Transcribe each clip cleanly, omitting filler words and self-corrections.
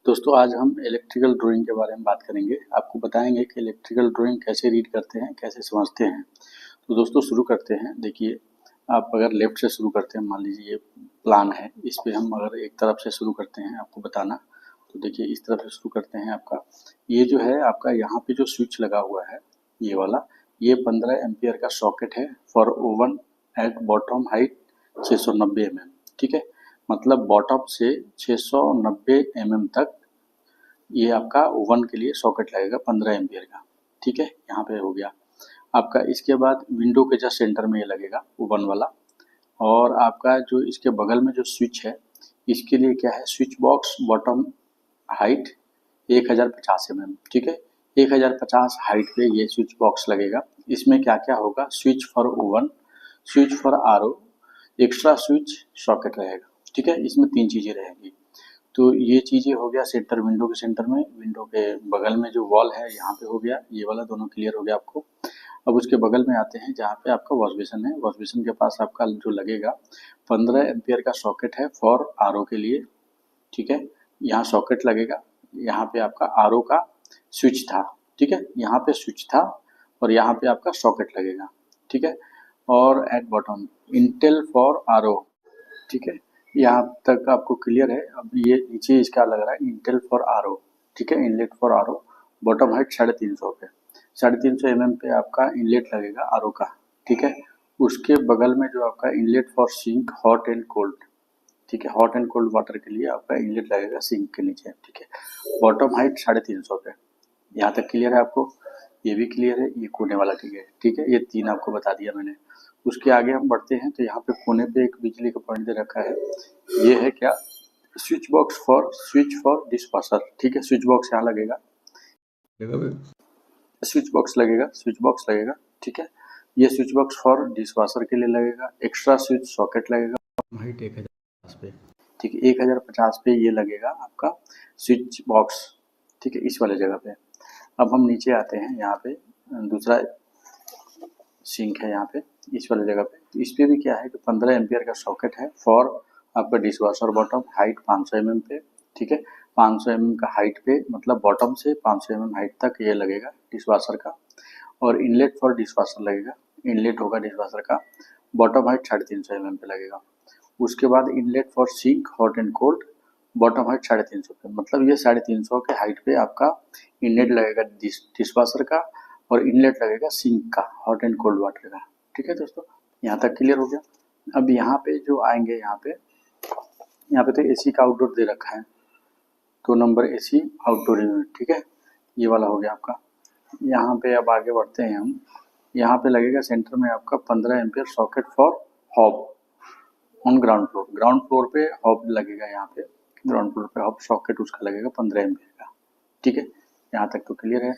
दोस्तों आज हम इलेक्ट्रिकल ड्राइंग के बारे में बात करेंगे। आपको बताएंगे कि इलेक्ट्रिकल ड्राइंग कैसे रीड करते हैं, कैसे समझते हैं। तो दोस्तों शुरू करते हैं। देखिए, आप अगर लेफ्ट से शुरू करते हैं, मान लीजिए ये प्लान है, इस पे हम अगर एक तरफ से शुरू करते हैं आपको बताना, तो देखिए इस तरफ से शुरू करते हैं। आपका ये जो है, आपका यहाँ पे जो स्विच लगा हुआ है ये वाला, ये 15 एम्पियर का सॉकेट है for oven at bottom height 690 mm। ठीक है, मतलब बॉटम से 690 mm तक ये आपका ओवन के लिए सॉकेट लगेगा 15 एम्पियर का। ठीक है, यहाँ पे हो गया आपका। इसके बाद विंडो के जस्ट सेंटर में ये लगेगा ओवन वाला। और आपका जो इसके बगल में जो स्विच है, इसके लिए क्या है, switch box bottom height 1050 mm। ठीक है, 1050 हाइट पे ये स्विच बॉक्स लगेगा। इसमें क्या क्या होगा, switch for oven, switch for RO, extra switch, socket रहेगा। ठीक है, इसमें 3 चीज़ें रहेंगी। तो ये चीज़ें हो गया सेंटर, विंडो के सेंटर में, विंडो के बगल में जो वॉल है यहाँ पे हो गया, ये वाला दोनों क्लियर हो गया आपको। अब उसके बगल में आते हैं जहाँ पे आपका वॉश बेसिन है। वॉश बेसिन के पास आपका जो लगेगा 15 एम्पियर का सॉकेट है फॉर आरओ के लिए। ठीक है, यहाँ सॉकेट लगेगा, यहाँ पे आपका आरओ का स्विच था। ठीक है, यहाँ पे स्विच था और यहाँ पे आपका सॉकेट लगेगा। ठीक है, और at bottom Intel for RO. ठीक है, यहाँ तक आपको क्लियर है। अब ये नीचे इसका लग रहा है इंटेल फॉर आरओ। ठीक है, inlet for RO, bottom height 350 पे, 350 mm पे आपका इनलेट लगेगा आरओ का। ठीक है, उसके बगल में जो आपका inlet for sink hot and cold. ठीक है, हॉट एंड कोल्ड वाटर के लिए आपका इनलेट लगेगा सिंक के नीचे। ठीक है, बॉटम हाइट 350 पे। यहाँ तक क्लियर है आपको, ये भी क्लियर है, ये कोने वाला क्लियर है। ठीक है, ये 3 आपको बता दिया मैंने। उसके आगे हम बढ़ते हैं तो यहाँ पे कोने पे एक बिजली का पॉइंट दे रखा है। ये है क्या, switch box for switch for dishwasher. ठीक है, स्विच बॉक्स यहाँ लगेगा, स्विच बॉक्स लगेगा, स्विच बॉक्स लगेगा। ठीक है, ये स्विच बॉक्स फॉर डिशवॉशर के लिए लगेगा, एक्स्ट्रा स्विच सॉकेट लगेगा हाइट 1050 पे। ठीक है, 1050 पे ये लगेगा आपका स्विच बॉक्स। ठीक है, इस वाले जगह पे। अब हम नीचे आते हैं, यहाँ पे दूसरा सिंक है यहाँ पे, इस वाले जगह पे। तो इस पे भी क्या है कि 15 एम्पियर का सॉकेट है फॉर आपका डिशवॉशर बॉटम हाइट 500 mm पे। ठीक है, 500 mm का हाइट पे, मतलब बॉटम से 500 mm हाइट तक ये लगेगा डिशवॉशर का। और इनलेट फॉर डिशवॉशर लगेगा, इनलेट होगा डिशवॉशर का, बॉटम हाइट 350 mm पे लगेगा। उसके बाद inlet for sink hot and cold, bottom height 350 पे, मतलब ये 350 के हाइट पे आपका इनलेट लगेगा डिशवॉशर का, और इनलेट लगेगा सिंक का हॉट एंड कोल्ड वाटर का। ठीक है दोस्तों, यहाँ तक क्लियर हो गया। अब यहाँ पे जो आएंगे, यहाँ पे तो एसी का आउटडोर दे रखा है, 2 नंबर एसी आउटडोर यूनिट। ठीक है, ये वाला हो गया आपका। यहाँ पे अब आगे बढ़ते हैं हम। यहाँ पे लगेगा सेंटर में आपका 15 ampere socket for hob on ground floor. Ground floor पे हॉब लगेगा, यहाँ पे ग्राउंड फ्लोर पे हॉब सॉकेट उसका लगेगा 15 एम्पियर का। ठीक है, यहाँ तक तो क्लियर है।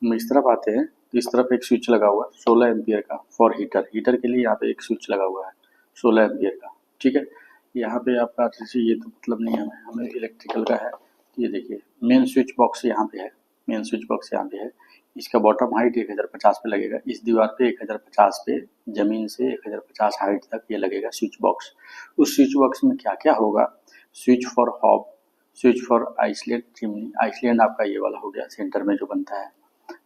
हम इस तरफ आते हैं, इस तरफ एक स्विच लगा हुआ है 16 एम्पियर का फॉर हीटर। हीटर के लिए यहाँ पे एक स्विच लगा हुआ है 16 एम्पियर का। ठीक है, यहाँ पे आपका ये तो मतलब नहीं है, हमें इलेक्ट्रिकल का है। ये देखिए मेन स्विच बॉक्स यहाँ पे है, मेन स्विच बॉक्स यहाँ पे है। इसका बॉटम हाइट 1050 पे लगेगा, इस दीवार पे 1050 पे, जमीन से 1050 हाइट तक ये लगेगा स्विच बॉक्स। उस स्विच बॉक्स में क्या क्या होगा, switch for hob, switch for island chimney. Island आपका ये वाला हो गया सेंटर में जो बनता है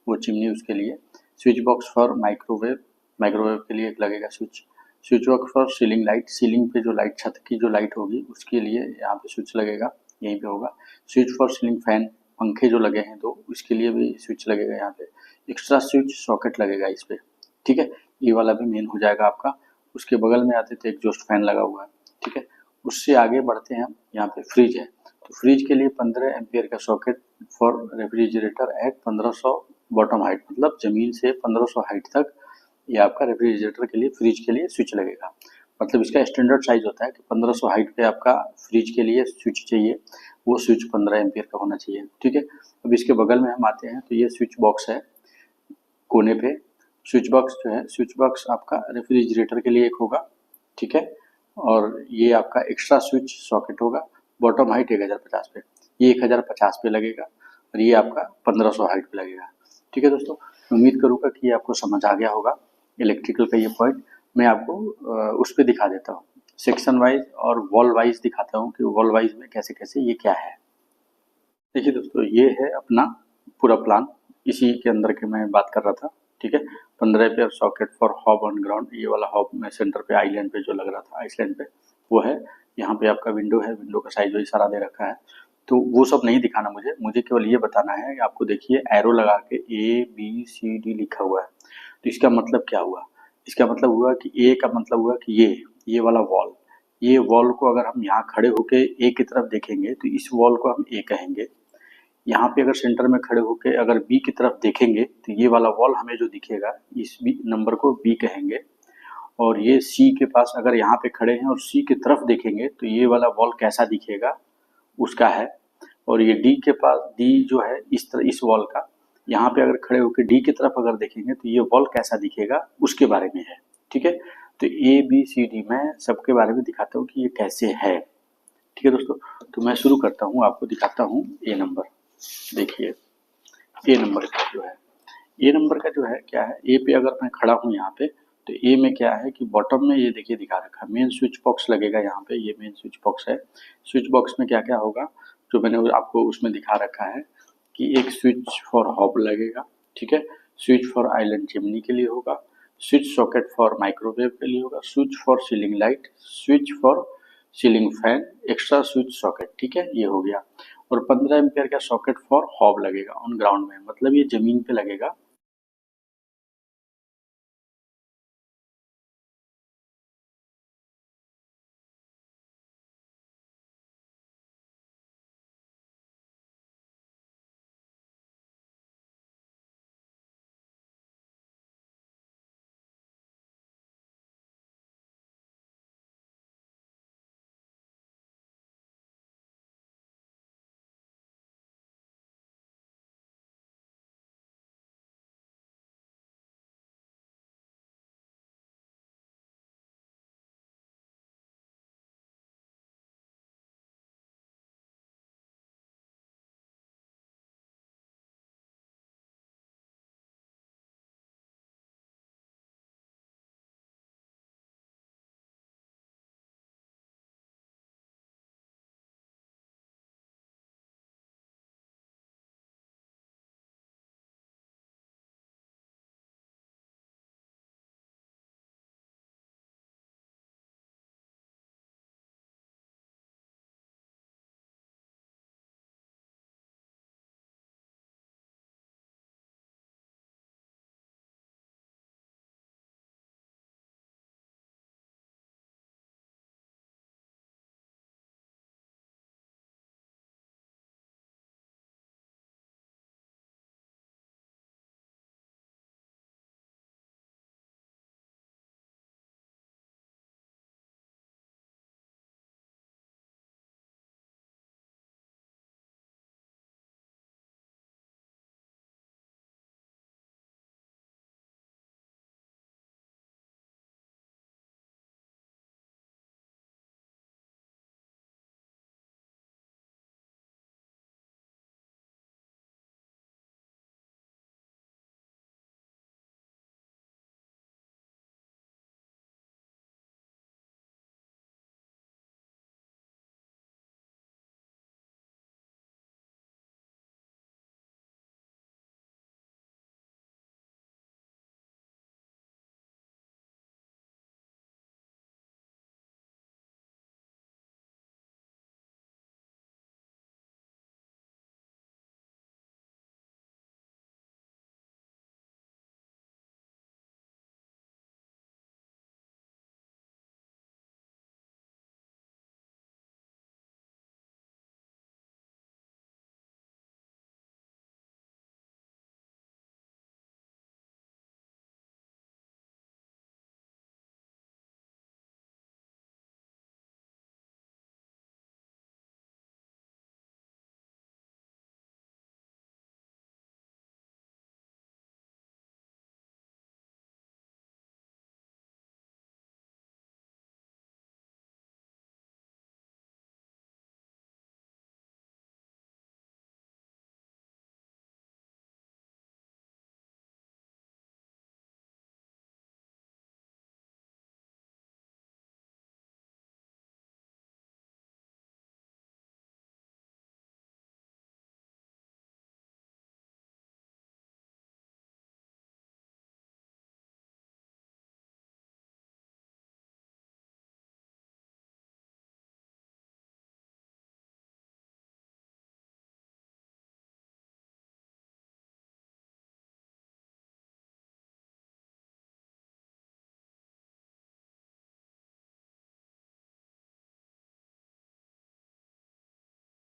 वो चिमनी, उसके लिए। Switch box for microwave, microwave के लिए एक लगेगा switch. Switch box for ceiling light, ceiling पे जो लाइट, छत की जो लाइट होगी उसके लिए यहाँ पे स्विच लगेगा, यहीं पे होगा। स्विच फॉर सीलिंग फैन, पंखे जो लगे हैं तो उसके लिए भी स्विच लगेगा यहाँ पे। एक्स्ट्रा स्विच सॉकेट लगेगा इस पे। ठीक है, ये वाला भी मेन हो जाएगा आपका। उसके बगल में आते थे एग्जॉस्ट फैन लगा हुआ है। ठीक है, उससे आगे बढ़ते हैं हम, यहाँ पे फ्रिज है। तो फ्रिज के लिए 15 एम्पियर का socket for refrigerator at 1500 bottom height, मतलब जमीन से 1500 हाइट तक ये आपका रेफ्रिजरेटर के लिए, फ्रिज के लिए स्विच लगेगा। मतलब इसका स्टैंडर्ड साइज होता है कि 1500 हाइट पे आपका फ्रिज के लिए स्विच चाहिए, वो स्विच 15 एम्पियर का होना चाहिए। ठीक है, अब इसके बगल में हम आते हैं तो ये स्विच बॉक्स है कोने पे। स्विच बॉक्स जो है, स्विच बॉक्स आपका रेफ्रिजरेटर के लिए एक होगा। ठीक है, और ये आपका एक्स्ट्रा स्विच सॉकेट होगा, बॉटम हाइट 1050 पे, ये 1050 पे लगेगा, और ये आपका 1500 हाइट पे लगेगा। ठीक है दोस्तों, उम्मीद करूँगा कि आपको समझ आ गया होगा इलेक्ट्रिकल का ये पॉइंट। मैं आपको उस पर दिखा देता हूँ, सेक्शन वाइज और वॉल वाइज दिखाता हूँ कि वॉल वाइज में कैसे कैसे ये क्या है। देखिए दोस्तों, ये है अपना पूरा प्लान, इसी के अंदर के मैं बात कर रहा था। ठीक है, 15 pair socket for hob on ground, ये वाला हॉब में सेंटर पे आइलैंड पे जो लग रहा था आइसलैंड पे वो है। यहाँ पे आपका विंडो है, विंडो का साइज वही सारा दे रखा है, तो वो सब नहीं दिखाना मुझे, मुझे केवल ये बताना है कि आपको देखिए एरो लगा के ABCD लिखा हुआ है। तो इसका मतलब क्या हुआ? इसका मतलब हुआ कि ए का मतलब हुआ कि ये वाला वॉल, ये वॉल को अगर हम यहाँ खड़े होके ए की तरफ देखेंगे तो इस वॉल को हम ए कहेंगे। यहाँ पे अगर सेंटर में खड़े होके अगर बी की तरफ देखेंगे तो ये वाला वॉल हमें जो दिखेगा इस बी नंबर को बी कहेंगे। और ये सी के पास अगर यहाँ पे खड़े हैं और सी की तरफ देखेंगे तो ये वाला वॉल कैसा दिखेगा उसका है। और ये डी के पास, डी जो है इस तरह इस वॉल का, यहाँ पे अगर खड़े होकर डी की तरफ अगर देखेंगे तो ये वॉल कैसा दिखेगा उसके बारे में है। ठीक है, तो ABCD मैं सबके बारे में दिखाता हूँ कि ये कैसे है। ठीक है दोस्तों, तो मैं शुरू करता हूँ, आपको दिखाता हूँ ए नंबर। देखिए ए नंबर का जो है, ए नंबर का जो है क्या है, ए पे अगर मैं खड़ा हूँ यहाँ पे तो ए में क्या है कि बॉटम में ये देखिए दिखा रखा है मेन स्विच बॉक्स लगेगा यहाँ पे, ये मेन स्विच बॉक्स है। स्विच बॉक्स में क्या क्या होगा जो मैंने आपको उसमें दिखा रखा है कि एक स्विच फॉर हॉब लगेगा। ठीक है, स्विच फॉर आइलैंड चिमनी के लिए होगा, स्विच सॉकेट फॉर माइक्रोवेव के लिए होगा, switch for ceiling light, switch for ceiling fan, extra switch socket. ठीक है, ये हो गया। और 15 एम्पियर का सॉकेट फॉर हॉब लगेगा ऑन ग्राउंड में, मतलब ये जमीन पे लगेगा